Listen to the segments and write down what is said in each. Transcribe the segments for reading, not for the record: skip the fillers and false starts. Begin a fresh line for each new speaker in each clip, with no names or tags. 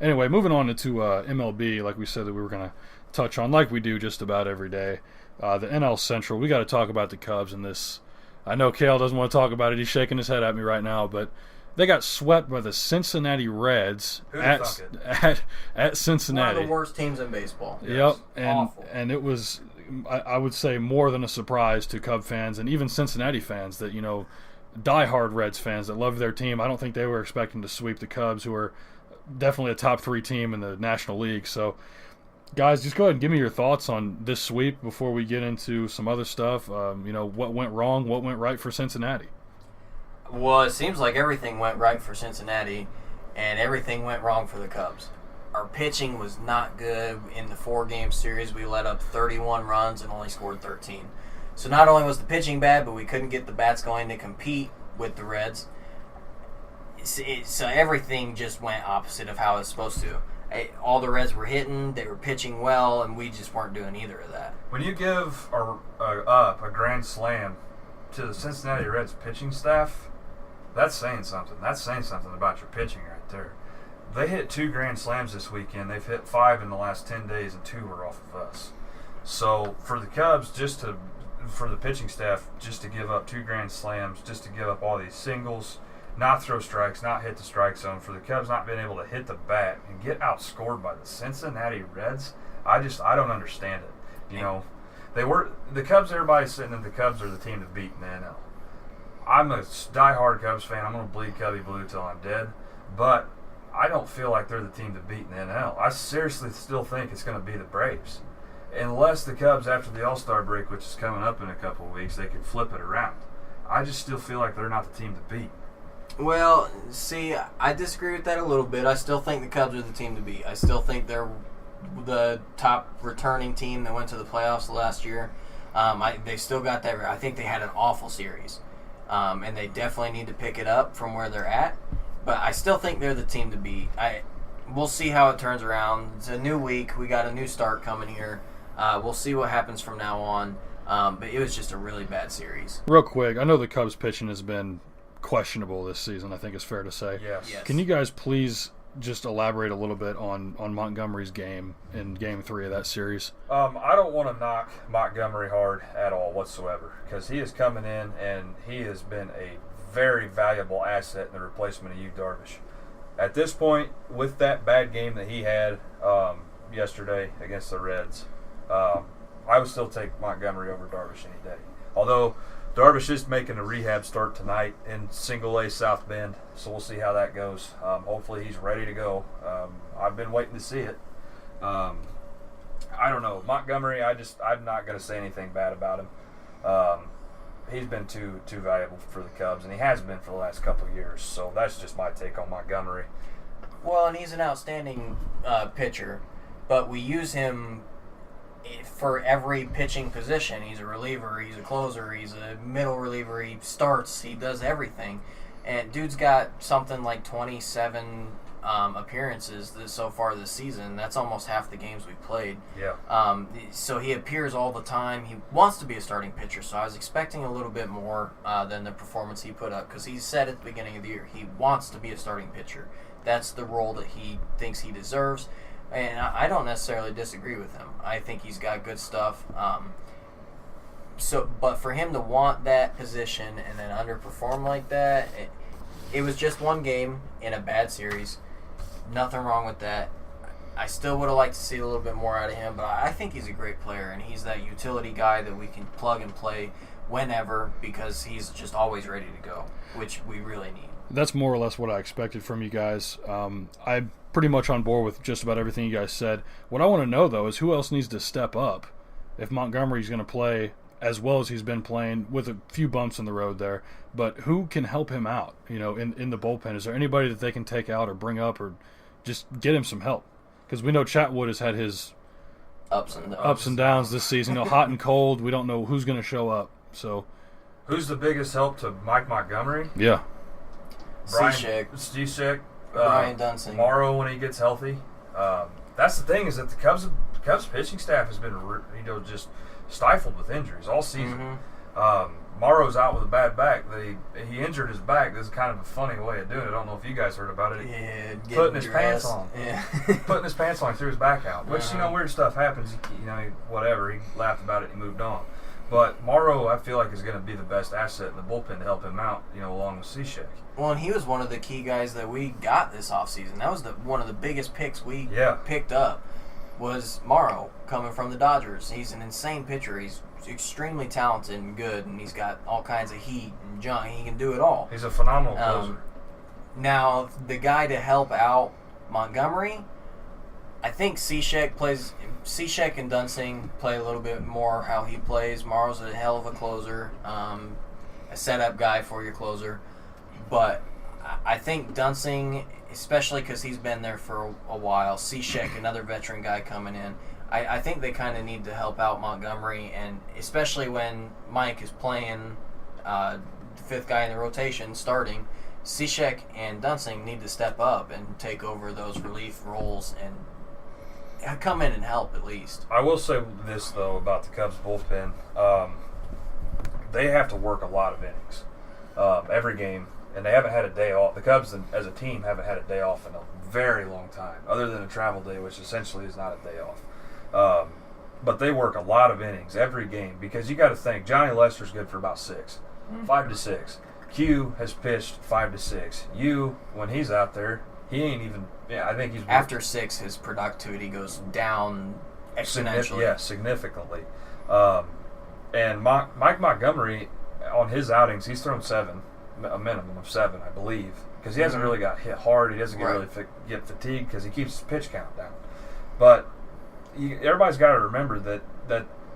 Anyway, moving on into MLB, like we said that we were going to touch on, like we do just about every day. The NL Central, we got to talk about the Cubs in this. I know Cale doesn't want to talk about it. He's shaking his head at me right now, but they got swept by the Cincinnati Reds at Cincinnati.
One of the worst teams in baseball.
Yep,
yes.
and it was, I would say, more than a surprise to Cub fans and even Cincinnati fans that, diehard Reds fans that love their team. I don't think they were expecting to sweep the Cubs, who are definitely a top 3 team in the National League. So, guys, just go ahead and give me your thoughts on this sweep before we get into some other stuff. What went wrong, what went right for Cincinnati?
Well, it seems like everything went right for Cincinnati, and everything went wrong for the Cubs. Our pitching was not good. In the 4-game series, we let up 31 runs and only scored 13. So not only was the pitching bad, but we couldn't get the bats going to compete with the Reds. So everything just went opposite of how it was supposed to. All the Reds were hitting, they were pitching well, and we just weren't doing either of that.
When you give a grand slam to the Cincinnati Reds pitching staff, that's saying something. That's saying something about your pitching right there. They hit 2 grand slams this weekend. They've hit 5 in the last 10 days, and 2 were off of us. So for the Cubs, for the pitching staff, just to give up 2 grand slams, just to give up all these singles, not throw strikes, not hit the strike zone, for the Cubs not being able to hit the bat and get outscored by the Cincinnati Reds, I don't understand it. The Cubs, everybody's saying that the Cubs are the team to beat in the NL. I'm a diehard Cubs fan. I'm going to bleed Cubby blue till I'm dead. But I don't feel like they're the team to beat in the NL. I seriously still think it's going to be the Braves. Unless the Cubs, after the All-Star break, which is coming up in a couple of weeks, they can flip it around. I just still feel like they're not the team to beat.
Well, see, I disagree with that a little bit. I still think the Cubs are the team to beat. I still think they're the top returning team that went to the playoffs last year. They still got that. I think they had an awful series, and they definitely need to pick it up from where they're at. But I still think they're the team to beat. We'll see how it turns around. It's a new week. We got a new start coming here. We'll see what happens from now on. But it was just a really bad series.
Real quick, I know the Cubs pitching has been questionable this season, I think it's fair to say.
Yes.
Can you guys please just elaborate a little bit on Montgomery's game in Game 3 of that series?
I don't want to knock Montgomery hard at all whatsoever, because he is coming in and he has been a very valuable asset in the replacement of Yu Darvish. At this point, with that bad game that he had yesterday against the Reds, I would still take Montgomery over Darvish any day. Although Darvish is making a rehab start tonight in Single A South Bend, so we'll see how that goes. Hopefully he's ready to go. I've been waiting to see it. I don't know. Montgomery, I'm not going to say anything bad about him. He's been too valuable for the Cubs, and he has been for the last couple of years. So that's just my take on Montgomery.
Well, and he's an outstanding pitcher, but we use him for every pitching position. He's a reliever, he's a closer, he's a middle reliever, he starts, he does everything. And dude's got something like 27 appearances so far this season. That's almost half the games we played.
Yeah.
So he appears all the time. He wants to be a starting pitcher, so I was expecting a little bit more than the performance he put up, because he said at the beginning of the year he wants to be a starting pitcher. That's the role that he thinks he deserves. And I don't necessarily disagree with him. I think he's got good stuff. But for him to want that position and then underperform like that, it was just one game in a bad series. Nothing wrong with that. I still would have liked to see a little bit more out of him, but I think he's a great player, and he's that utility guy that we can plug and play whenever, because he's just always ready to go, which we really need.
That's more or less what I expected from you guys. I'm pretty much on board with just about everything you guys said. What I want to know, though, is who else needs to step up if Montgomery's going to play as well as he's been playing, with a few bumps in the road there. But who can help him out, in the bullpen? Is there anybody that they can take out or bring up or just get him some help? Because we know Chatwood has had his
ups and
downs this season. Hot and cold. We don't know who's going to show up. So,
who's the biggest help to Mike Montgomery?
Yeah.
Cishek, Brian Dunsing,
Morrow when he gets healthy. That's the thing, is that the Cubs pitching staff has been just stifled with injuries all season. Morrow's out with a bad back. He injured his back. This is kind of a funny way of doing it. I don't know if you guys heard about it.
Yeah,
putting his pants
dressed.
on.
Yeah.
Putting his pants on, he threw his back out. Which, weird stuff happens. Whatever. He laughed about it and moved on. But Morrow, I feel like, is going to be the best asset in the bullpen to help him out, along with Cishek.
Well, and he was one of the key guys that we got this offseason. That was one of the biggest picks we picked up was Morrow coming from the Dodgers. He's an insane pitcher. He's extremely talented and good, and he's got all kinds of heat and junk. He can do it all.
He's a phenomenal closer.
Now, the guy to help out Montgomery, I think Cishek and Dunsing play a little bit more how he plays. Morrow's a hell of a closer, a setup guy for your closer. But I think Dunsing, especially because he's been there for a while, Cishek, another veteran guy coming in, I think they kind of need to help out Montgomery, and especially when Mike is playing the fifth guy in the rotation starting, Cishek and Dunsing need to step up and take over those relief roles and come in and help at least.
I will say this, though, about the Cubs bullpen. They have to work a lot of innings every game, and they haven't had a day off. The Cubs, as a team, haven't had a day off in a very long time, other than a travel day, which essentially is not a day off. But they work a lot of innings every game because you got to think Johnny Lester's good for about 6, 5 to 6. Q has pitched 5 to 6. When he's out there, he ain't even. Yeah, I think he's
after 6. His productivity goes down exponentially.
Significantly. And Mike Montgomery on his outings, he's thrown 7, a minimum of 7, I believe, because he hasn't really got hit hard. He doesn't get fatigued because he keeps his pitch count down. But everybody's got to remember that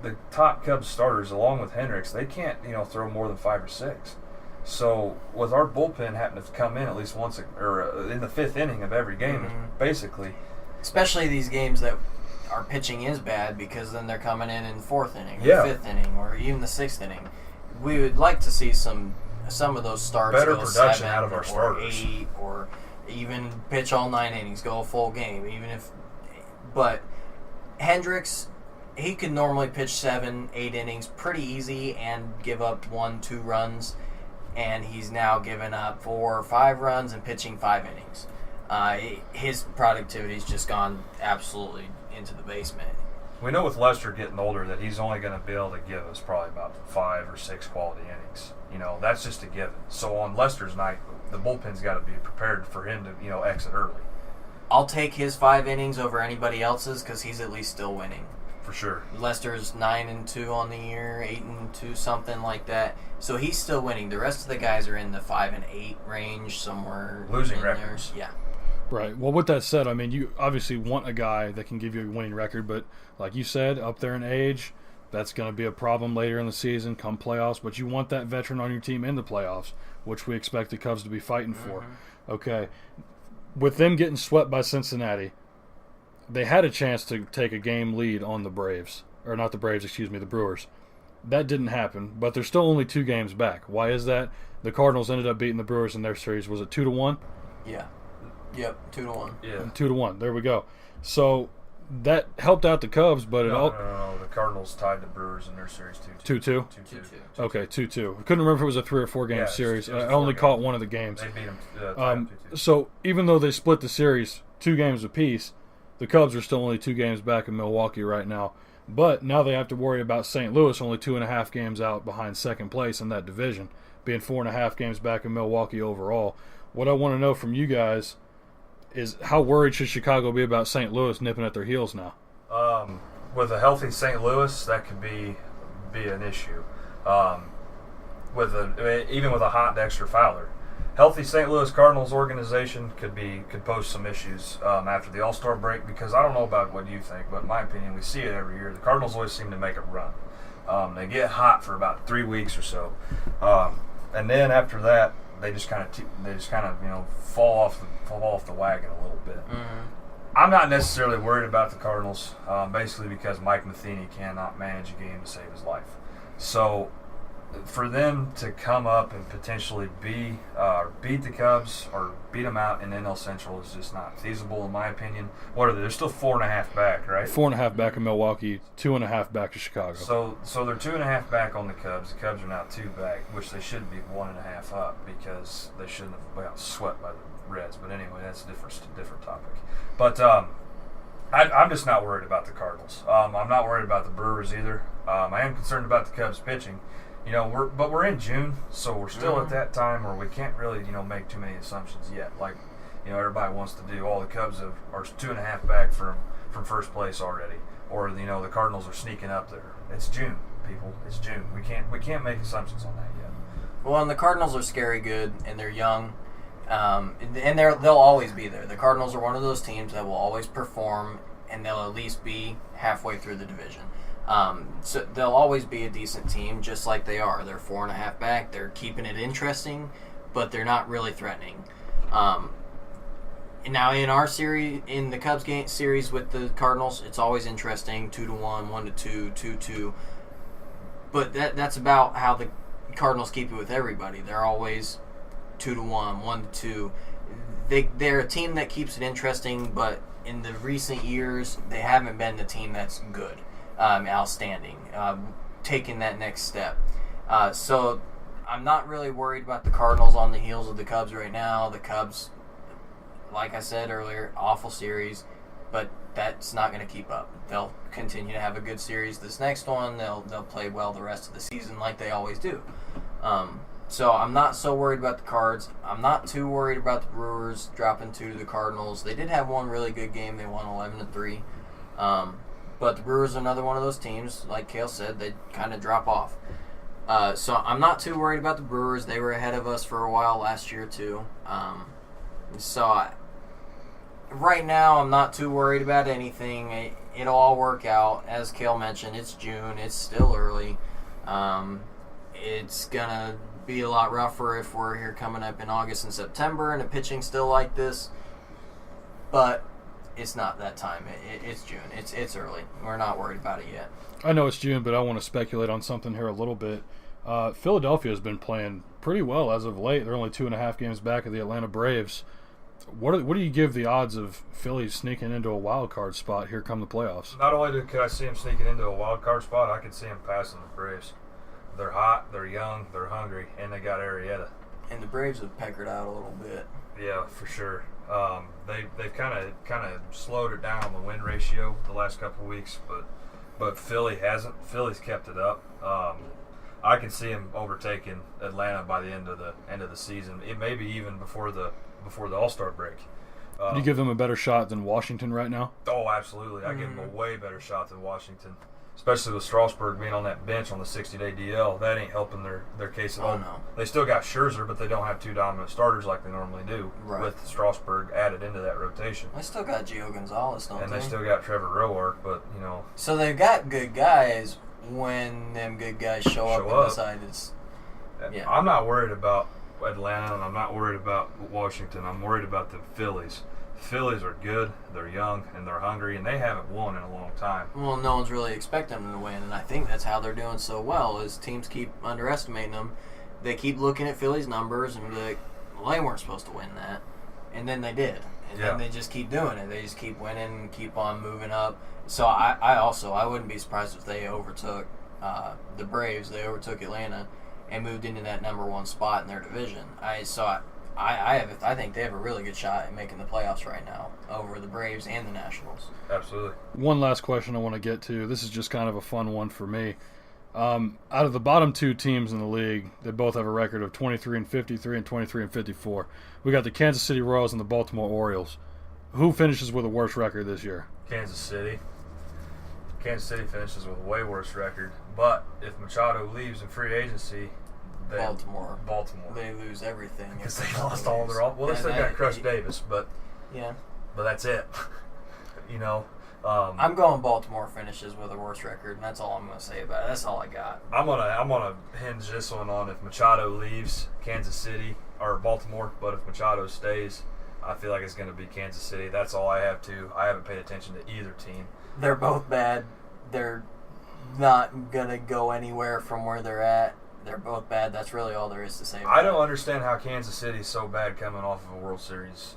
the top Cubs starters, along with Hendricks, they can't throw more than 5 or 6. So with our bullpen having to come in at least once or in the 5th inning of every game, basically,
especially these games that our pitching is bad, because then they're coming in the 4th inning, or the 5th inning, or even the 6th inning. We would like to see some of those starts
better
go
production
7
out of our
or
starters,
8, or even pitch all 9 innings, go a full game, but Hendricks, he could normally pitch 7, 8 innings pretty easy and give up 1, 2 runs, and he's now given up 4 or 5 runs and pitching 5 innings. His productivity's just gone absolutely into the basement.
We know with Lester getting older that he's only going to be able to give us probably about 5 or 6 quality innings. That's just a given. So on Lester's night, the bullpen's got to be prepared for him to exit early.
I'll take his 5 innings over anybody else's because he's at least still winning.
For sure.
Lester's 9-2 on the year, 8-2, something like that. So he's still winning. The rest of the guys are in the 5-8 range, somewhere
losing
in
records.
There. Yeah.
Right. Well, with that said, I mean, you obviously want a guy that can give you a winning record, but like you said, up there in age, that's going to be a problem later in the season, come playoffs. But you want that veteran on your team in the playoffs, which we expect the Cubs to be fighting for. Okay. With them getting swept by Cincinnati, they had a chance to take a game lead on the Braves. Or not the Braves, excuse me, the Brewers. That didn't happen, but they're still only 2 games back. Why is that? The Cardinals ended up beating the Brewers in their series. Was it 2-1?
Yeah. Yep, 2-1.
Yeah.
2-1. There we go. So that helped out the Cubs, but
No. The Cardinals tied the Brewers in their series 2-2.
2-2?
2-2.
Okay, 2-2. I couldn't remember if it was a 3 or 4 game series.
It was
I only
4
caught
games.
one of the games.
They beat them 2-2.
So even though they split the series 2 games apiece, the Cubs are still only 2 games back in Milwaukee right now. But now they have to worry about St. Louis, only 2.5 games out behind second place in that division, being 4.5 games back in Milwaukee overall. What I want to know from you guys is how worried should Chicago be about St. Louis nipping at their heels now?
With a healthy St. Louis, that could be an issue. Even with a hot Dexter Fowler, healthy St. Louis Cardinals organization could pose some issues after the All-Star break, because I don't know about what you think, but in my opinion, we see it every year. The Cardinals always seem to make a run. They get hot for about 3 weeks or so, and then after that, they just kind of fall off the wagon a little bit. I'm not necessarily worried about the Cardinals, basically because Mike Matheny cannot manage a game to save his life. So for them to come up and potentially beat the Cubs or beat them out in NL Central is just not feasible, in my opinion. What are they? They're still 4.5 back, right?
4.5 back in Milwaukee, 2.5 back to Chicago.
So they're 2.5 back on the Cubs. The Cubs are now 2 back, which they should be 1.5 up because they shouldn't have got swept by the Reds. But anyway, that's a different topic. But I'm just not worried about the Cardinals. I'm not worried about the Brewers either. I am concerned about the Cubs pitching. We're in June, so we're still at that time where we can't really, make too many assumptions yet. Like, everybody wants to do. All the Cubs are 2.5 back from first place already, or the Cardinals are sneaking up there. It's June, people. It's June. We can't make assumptions on that yet.
Well, and the Cardinals are scary good, and they're young, and they'll always be there. The Cardinals are one of those teams that will always perform, and they'll at least be halfway through the division. So they'll always be a decent team, just like they are. They're 4.5 back. They're keeping it interesting, but they're not really threatening. Now in our series, in the Cubs game series with the Cardinals, it's always interesting: 2-1, 1-2, 2-2. But that's about how the Cardinals keep it with everybody. They're always 2-1, 1-2. They're a team that keeps it interesting, but in the recent years, they haven't been the team that's good. Outstanding, taking that next step. So I'm not really worried about the Cardinals on the heels of the Cubs right now. The Cubs, like I said earlier, awful series, but that's not going to keep up. They'll continue to have a good series. This next one, they'll play well the rest of the season like they always do. So I'm not so worried about the Cards. I'm not too worried about the Brewers dropping 2 to the Cardinals. They did have one really good game. They won 11-3. But the Brewers are another one of those teams, like Cale said, they kind of drop off. So I'm not too worried about the Brewers. They were ahead of us for a while last year, too. Right now, I'm not too worried about anything. It'll all work out. As Cale mentioned, it's June. It's still early. It's going to be a lot rougher if we're here coming up in August and September and the pitching's still like this. But it's not that time. It's June. It's early. We're not worried about it yet.
I know it's June, but I want to speculate on something here a little bit. Philadelphia has been playing pretty well as of late. They're only 2.5 games back of the Atlanta Braves. What do you give the odds of Philly sneaking into a wild card spot here come the playoffs?
Not only could I see them sneaking into a wild card spot, I could see them passing the Braves. They're hot, they're young, they're hungry, and they got Arrieta.
And the Braves have pecked out a little bit.
Yeah, for sure. They've kind of slowed it down on the win ratio the last couple of weeks, but Philly hasn't. Philly's kept it up. I can see him overtaking Atlanta by the end of the season. It may be even before the All-Star break.
Do you give them a better shot than Washington right now?
Oh, absolutely. I give them a way better shot than Washington, especially with Strasburg being on that bench on the 60-day DL. That ain't helping their case at all.
No.
They still got Scherzer, but they don't have 2 dominant starters like they normally do,
right,
with Strasburg added into that rotation.
They still got Gio Gonzalez, don't they?
And they still got Trevor Roark, but,
So they've got good guys when them good guys show up and decide it's... Yeah.
I'm not worried about Atlanta, and I'm not worried about Washington. I'm worried about the Phillies. The Phillies are good, they're young, and they're hungry, and they haven't won in a long time.
Well, no one's really expecting them to win, and I think that's how they're doing so well, is teams keep underestimating them. They keep looking at Philly's numbers and be like, well, they weren't supposed to win that. And then they did. And then they just keep doing it. They just keep winning and keep on moving up. So I wouldn't be surprised if they overtook the Braves. They overtook Atlanta and moved into that number 1 spot in their division. I think they have a really good shot at making the playoffs right now over the Braves and the Nationals.
Absolutely.
One last question I want to get to. This is just kind of a fun one for me. Out of the bottom 2 teams in the league, they both have a record of 23-53 and 23-54. We got the Kansas City Royals and the Baltimore Orioles. Who finishes with a worse record this year?
Kansas City. Kansas City finishes with a way worse record. But if Machado leaves in free agency,
Baltimore.
They
lose everything.
Because they lost all their... Well, they still got Crush Davis, but...
Yeah.
But that's it.
I'm going Baltimore finishes with a worse record, and that's all I'm going to say about it. That's all I got.
I'm gonna hinge this one on if Machado leaves Kansas City or Baltimore, but if Machado stays, I feel like it's going to be Kansas City. That's all I have to. I haven't paid attention to either team.
They're both bad. They're not going to go anywhere from where they're at. They're both bad. That's really all there is to say about
I don't
it.
understand how Kansas City's so bad coming off of a World Series,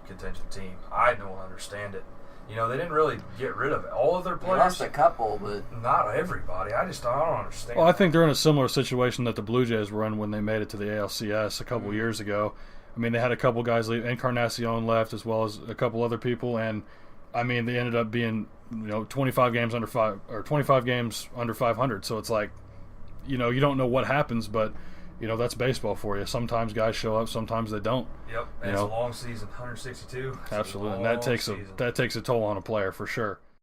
contention team. I don't understand it. They didn't really get rid of all of their
They
players.
lost a couple, but
Not everybody. I don't understand.
Well, I think they're in a similar situation that the Blue Jays were in when they made it to the ALCS a couple years ago. I mean, they had a couple guys leave. Encarnacion left, as well as a couple other people, and I mean, they ended up being 25 games under 500. So it's like, you don't know what happens, but that's baseball for you. Sometimes guys show up, sometimes they don't.
Yep, and it's a long season, 162.
Absolutely, and that takes a toll on a player for sure.